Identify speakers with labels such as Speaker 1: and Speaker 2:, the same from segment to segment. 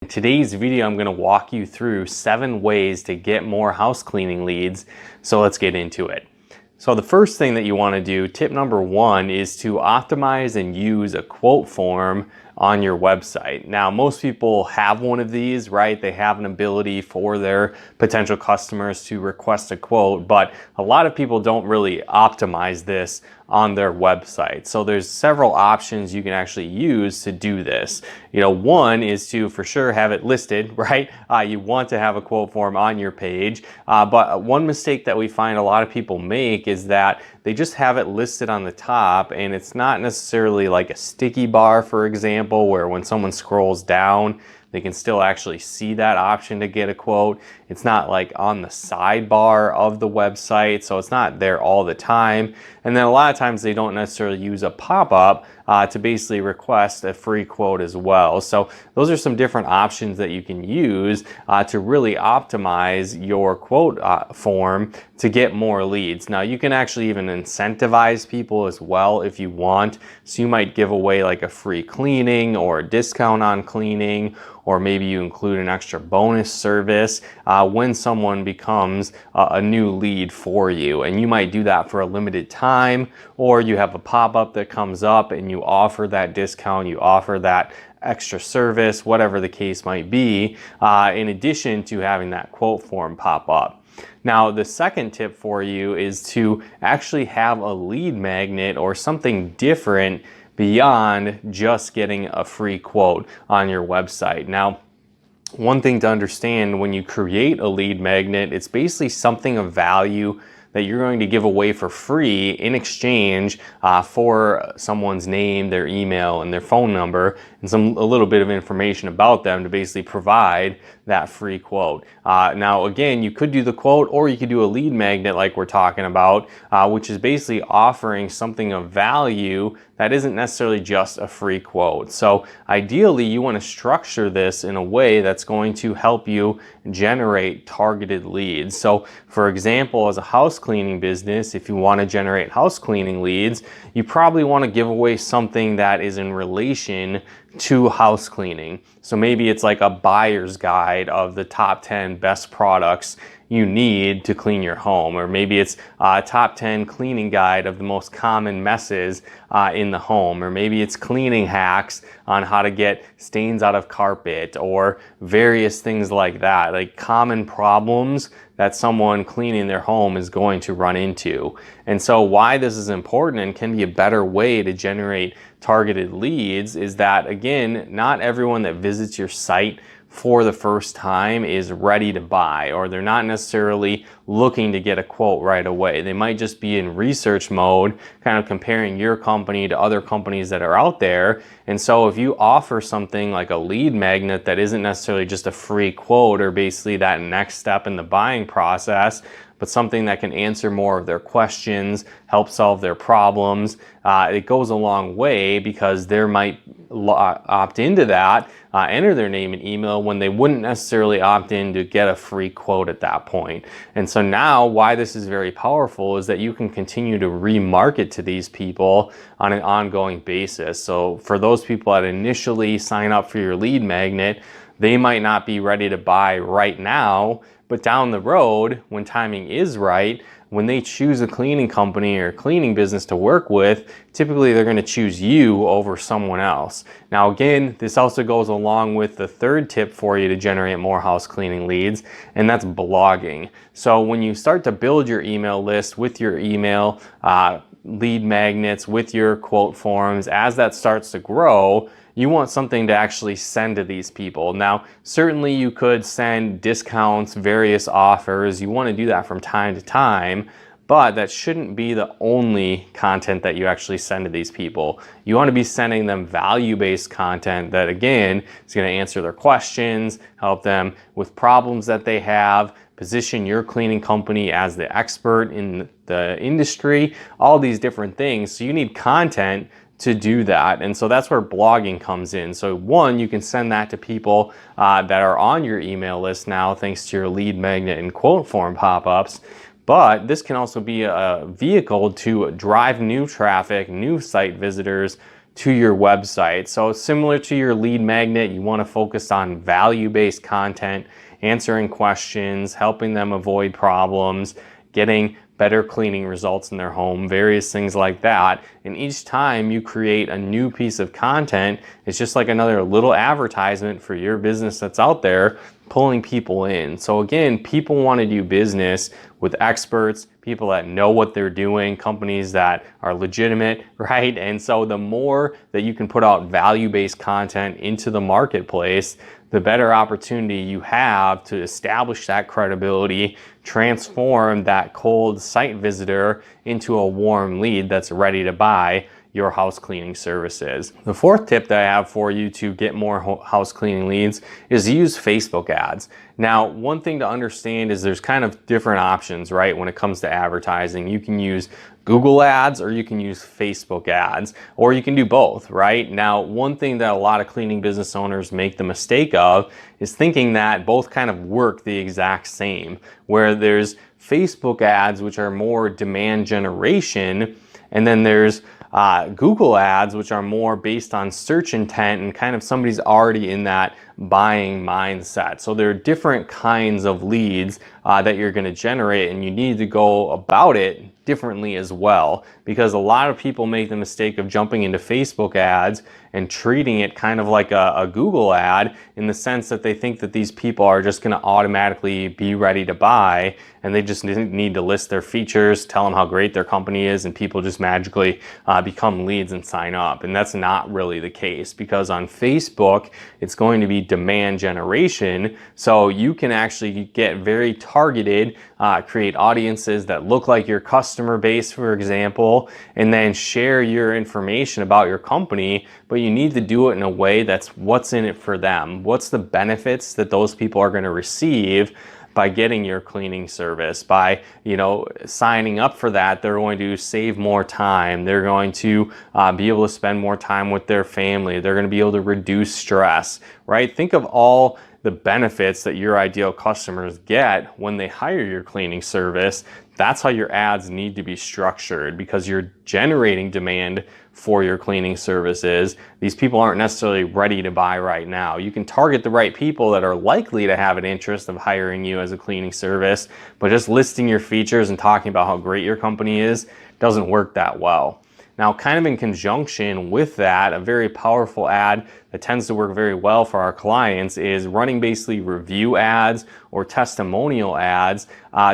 Speaker 1: In today's video, I'm going to walk you through 7 ways to get more house cleaning leads. So let's get into it. So the first thing that you want to do, tip number 1, is to optimize and use a quote form on your website. Now, most people have one of these, right? They have an ability for their potential customers to request a quote, but a lot of people don't really optimize this on their website. So there's several options you can actually use to do this. One is to for sure have it listed, right? You want to have a quote form on your page, but one mistake that we find a lot of people make is that they just have it listed on the top, and it's not necessarily like a sticky bar, for example, where when someone scrolls down, they can still actually see that option to get a quote. It's not like on the sidebar of the website, so it's not there all the time. And then a lot of times they don't necessarily use a pop-up to basically request a free quote as well. So those are some different options that you can use to really optimize your quote form to get more leads. Now, you can actually even incentivize people as well if you want. So you might give away like a free cleaning or a discount on cleaning, or maybe you include an extra bonus service when someone becomes a new lead for you. And you might do that for a limited time, or you have a pop-up that comes up and you offer that discount, you offer that extra service, whatever the case might be, in addition to having that quote form pop up. Now, the second tip for you is to actually have a lead magnet or something different beyond just getting a free quote on your website. Now, one thing to understand when you create a lead magnet, it's basically something of value that you're going to give away for free in exchange for someone's name, their email, and their phone number, and a little bit of information about them to basically provide that free quote. Now, again, you could do the quote, or you could do a lead magnet like we're talking about, which is basically offering something of value that isn't necessarily just a free quote. So ideally, you want to structure this in a way that's going to help you generate targeted leads. So for example, as a house cleaning business, if you want to generate house cleaning leads, you probably want to give away something that is in relation to house cleaning. So maybe it's like a buyer's guide of the top 10 best products you need to clean your home, or maybe it's a top 10 cleaning guide of the most common messes in the home, or maybe it's cleaning hacks on how to get stains out of carpet, or various things like that, like common problems that someone cleaning their home is going to run into. And so why this is important and can be a better way to generate targeted leads is that, again, not everyone that visits your site for the first time is ready to buy, or they're not necessarily looking to get a quote right away. They might just be in research mode, kind of comparing your company to other companies that are out there. And so if you offer something like a lead magnet that isn't necessarily just a free quote or basically that next step in the buying process, but something that can answer more of their questions, help solve their problems, it goes a long way, because they might opt into that, enter their name and email when they wouldn't necessarily opt in to get a free quote at that point. And so now why this is very powerful is that you can continue to remarket to these people on an ongoing basis. So for those people that initially sign up for your lead magnet, they might not be ready to buy right now, but down the road, when timing is right, when they choose a cleaning company or cleaning business to work with, typically they're going to choose you over someone else. Now, again, this also goes along with the third tip for you to generate more house cleaning leads, and that's blogging. So when you start to build your email list with your email lead magnets, with your quote forms, as that starts to grow, you want something to actually send to these people. Now, certainly you could send discounts, various offers. You want to do that from time to time, but that shouldn't be the only content that you actually send to these people. You want to be sending them value-based content that, again, is going to answer their questions, help them with problems that they have, position your cleaning company as the expert in the industry, all these different things. So you need content to do that. And so that's where blogging comes in. So one, you can send that to people that are on your email list now, thanks to your lead magnet and quote form pop-ups. But this can also be a vehicle to drive new traffic, new site visitors to your website. So similar to your lead magnet, you want to focus on value-based content, answering questions, helping them avoid problems, getting better cleaning results in their home, various things like that. And each time you create a new piece of content, it's just like another little advertisement for your business that's out there, pulling people in. So again, people want to do business with experts, people that know what they're doing, companies that are legitimate, right? And so the more that you can put out value-based content into the marketplace, the better opportunity you have to establish that credibility, transform that cold site visitor into a warm lead that's ready to buy your house cleaning services. The fourth tip that I have for you to get more house cleaning leads is use Facebook ads. Now, one thing to understand is there's kind of different options, right? When it comes to advertising, you can use Google ads or you can use Facebook ads, or you can do both, right? Now, one thing that a lot of cleaning business owners make the mistake of is thinking that both kind of work the exact same, where there's Facebook ads, which are more demand generation, and then there's Google ads, which are more based on search intent and kind of somebody's already in that buying mindset. So there are different kinds of leads that you're going to generate, and you need to go about it differently as well, because a lot of people make the mistake of jumping into Facebook ads and treating it kind of like a Google ad, in the sense that they think that these people are just going to automatically be ready to buy, and they just need to list their features, tell them how great their company is, and people just magically become leads and sign up. And that's not really the case, because on Facebook it's going to be demand generation, so you can actually get very targeted, create audiences that look like your customer base, for example, and then share your information about your company, but you need to do it in a way that's what's in it for them. What's the benefits that those people are going to receive by getting your cleaning service? By, signing up for that, they're going to save more time. They're going to be able to spend more time with their family. They're going to be able to reduce stress, right? Think of all the benefits that your ideal customers get when they hire your cleaning service. That's how your ads need to be structured, because you're generating demand for your cleaning services. These people aren't necessarily ready to buy right now. You can target the right people that are likely to have an interest of hiring you as a cleaning service, but just listing your features and talking about how great your company is doesn't work that well. Now, kind of in conjunction with that, a very powerful ad that tends to work very well for our clients is running basically review ads or testimonial ads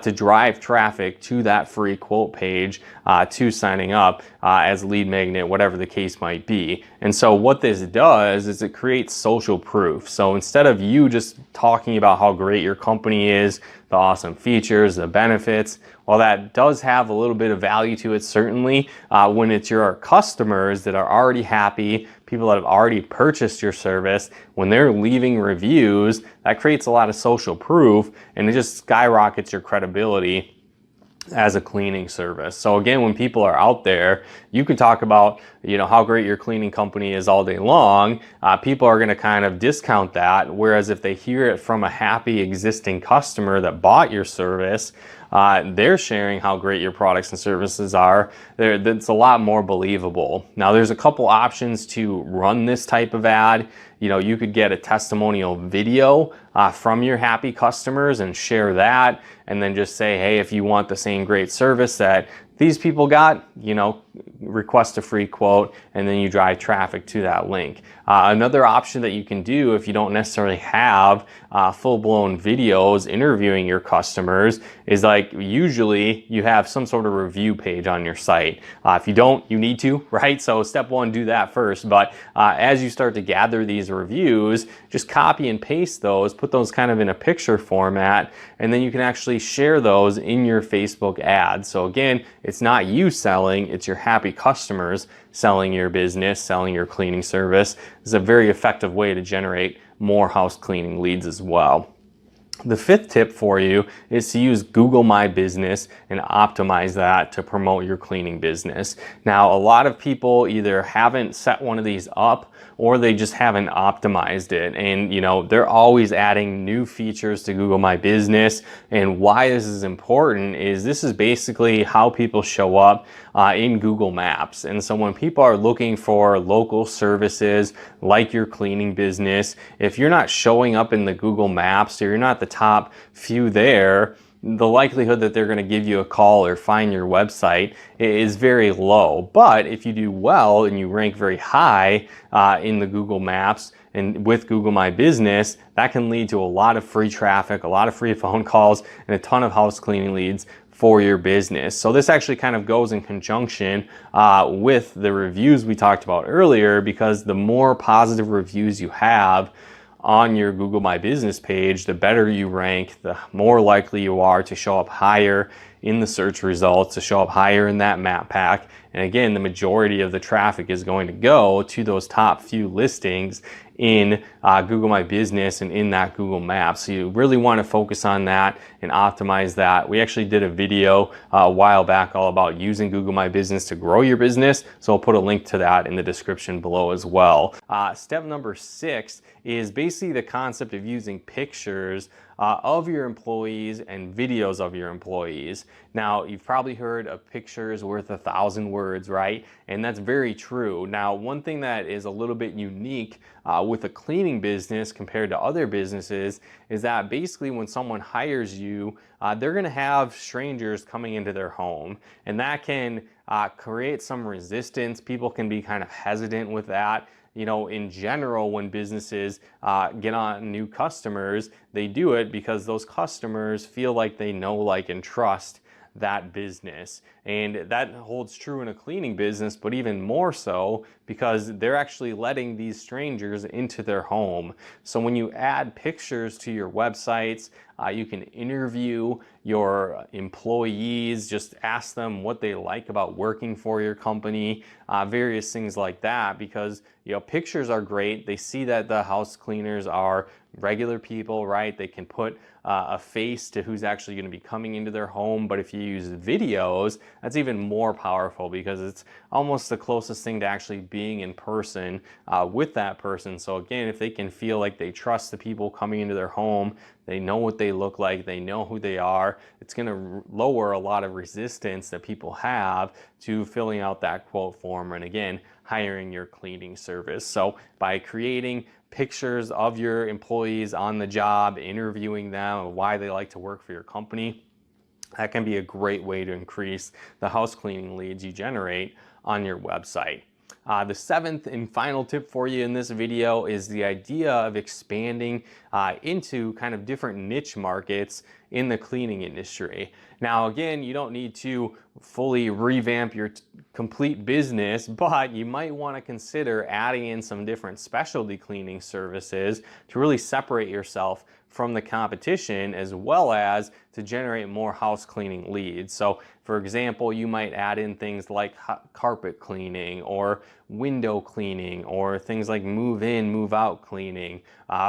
Speaker 1: to drive traffic to that free quote page, to signing up as a lead magnet, whatever the case might be. And so what this does is it creates social proof. So instead of you just talking about how great your company is, the awesome features, the benefits, while that does have a little bit of value to it, certainly, when it's your customers that are already happy, people that have already purchased your service, when they're leaving reviews, that creates a lot of social proof, and it just skyrockets your credibility as a cleaning service. So again, when people are out there, you can talk about how great your cleaning company is all day long. People are going to kind of discount that, whereas if they hear it from a happy existing customer that bought your service, they're sharing how great your products and services are. That's a lot more believable. Now, there's a couple options to run this type of ad. You could get a testimonial video from your happy customers and share that, and then just say, hey, if you want the same great service that these people got, request a free quote, and then you drive traffic to that link. Another option that you can do if you don't necessarily have full-blown videos interviewing your customers is, like, usually you have some sort of review page on your site. If you don't, you need to, right? So step one, do that first. But as you start to gather these reviews, just copy and paste those, put those kind of in a picture format, and then you can actually share those in your Facebook ads. So again, it's not you selling, it's your happy customers selling your business, selling your cleaning service. It's a very effective way to generate more house cleaning leads as well. The fifth tip for you is to use Google My Business and optimize that to promote your cleaning business. Now, a lot of people either haven't set one of these up or they just haven't optimized it. And they're always adding new features to Google My Business. And why this is important is this is basically how people show up in Google Maps. And so when people are looking for local services like your cleaning business, if you're not showing up in the Google Maps or you're not the top few there, the likelihood that they're going to give you a call or find your website is very low. But if you do well and you rank very high in the Google Maps and with Google My Business, that can lead to a lot of free traffic, a lot of free phone calls, and a ton of house cleaning leads for your business. So this actually kind of goes in conjunction with the reviews we talked about earlier, because the more positive reviews you have on your Google My Business page, the better you rank, the more likely you are to show up higher in the search results, to show up higher in that map pack. And again, the majority of the traffic is going to go to those top few listings in Google My Business and in that Google Maps. So you really want to focus on that and optimize that. We actually did a video a while back all about using Google My Business to grow your business. So I'll put a link to that in the description below as well. Step number 6 is basically the concept of using pictures of your employees and videos of your employees. Now, you've probably heard a picture is worth 1,000 words, right? And that's very true. Now, one thing that is a little bit unique with a cleaning business compared to other businesses is that basically when someone hires you, they're gonna have strangers coming into their home, and that can create some resistance. People can be kind of hesitant with that. In general, when businesses get on new customers, they do it because those customers feel like they know, like, and trust that business. And that holds true in a cleaning business, but even more so because they're actually letting these strangers into their home. So when you add pictures to your websites, you can interview your employees, just ask them what they like about working for your company, various things like that, because pictures are great. They see that the house cleaners are regular people, right? They can put a face to who's actually going to be coming into their home. But if you use videos, that's even more powerful because it's almost the closest thing to actually being in person with that person. So again, if they can feel like they trust the people coming into their home, they know what they look like, they know who they are, it's going to lower a lot of resistance that people have to filling out that quote form and again, hiring your cleaning service. So by creating pictures of your employees on the job, interviewing them, why they like to work for your company, that can be a great way to increase the house cleaning leads you generate on your website. The 7th and final tip for you in this video is the idea of expanding into kind of different niche markets in the cleaning industry. Now, again, you don't need to fully revamp your complete business, but you might want to consider adding in some different specialty cleaning services to really separate yourself from the competition, as well as to generate more house cleaning leads. So for example, you might add in things like carpet cleaning or window cleaning or things like move in, move out cleaning.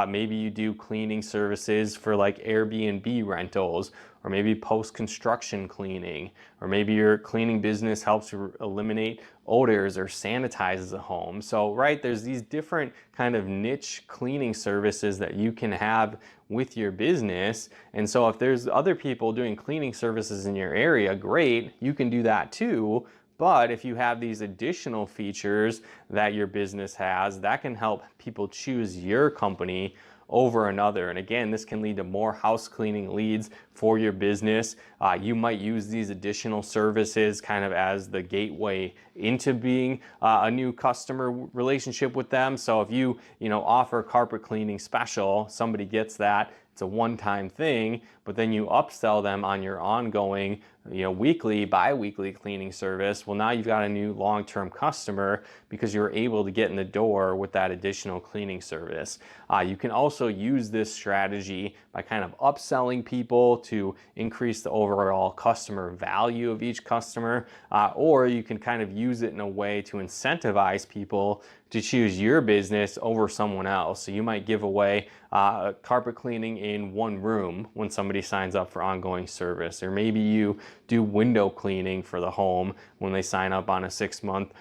Speaker 1: Maybe you do cleaning services for like Airbnb rentals, or maybe post-construction cleaning, or maybe your cleaning business helps eliminate odors or sanitizes a home. So, right, there's these different kind of niche cleaning services that you can have with your business. And so if there's other people doing cleaning services in your area, great, you can do that too. But if you have these additional features that your business has, that can help people choose your company over another. And again, this can lead to more house cleaning leads for your business. You might use these additional services kind of as the gateway into being a new customer relationship with them. So if you offer carpet cleaning special, somebody gets that, it's a one-time thing, but then you upsell them on your ongoing weekly, bi-weekly cleaning service. Well, now you've got a new long-term customer because you're able to get in the door with that additional cleaning service. You can also use this strategy by kind of upselling people to increase the overall customer value of each customer, or you can kind of use it in a way to incentivize people to choose your business over someone else. So you might give away carpet cleaning in one room when somebody signs up for ongoing service, or maybe you do window cleaning for the home when they sign up on a 6-month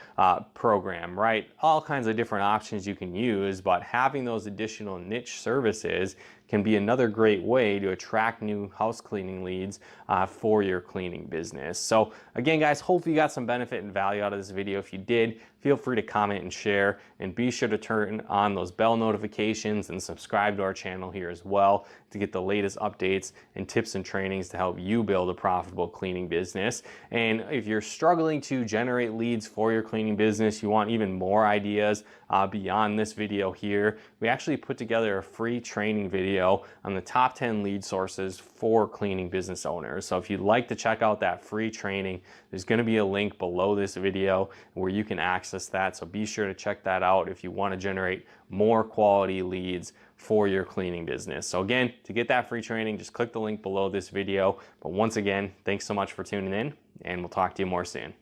Speaker 1: program, right? All kinds of different options you can use, but having those additional niche services can be another great way to attract new house cleaning leads for your cleaning business. So again, guys, hopefully you got some benefit and value out of this video. If you did, feel free to comment and share, and be sure to turn on those bell notifications and subscribe to our channel here as well to get the latest updates and tips and trainings to help you build a profitable cleaning business. And if you're struggling to generate leads for your cleaning business, you want even more ideas beyond this video here, we actually put together a free training video on the top 10 lead sources for cleaning business owners. So if you'd like to check out that free training, there's going to be a link below this video where you can access that. So be sure to check that out if you want to generate more quality leads for your cleaning business. So again, to get that free training, just click the link below this video. But once again, thanks so much for tuning in, and we'll talk to you more soon.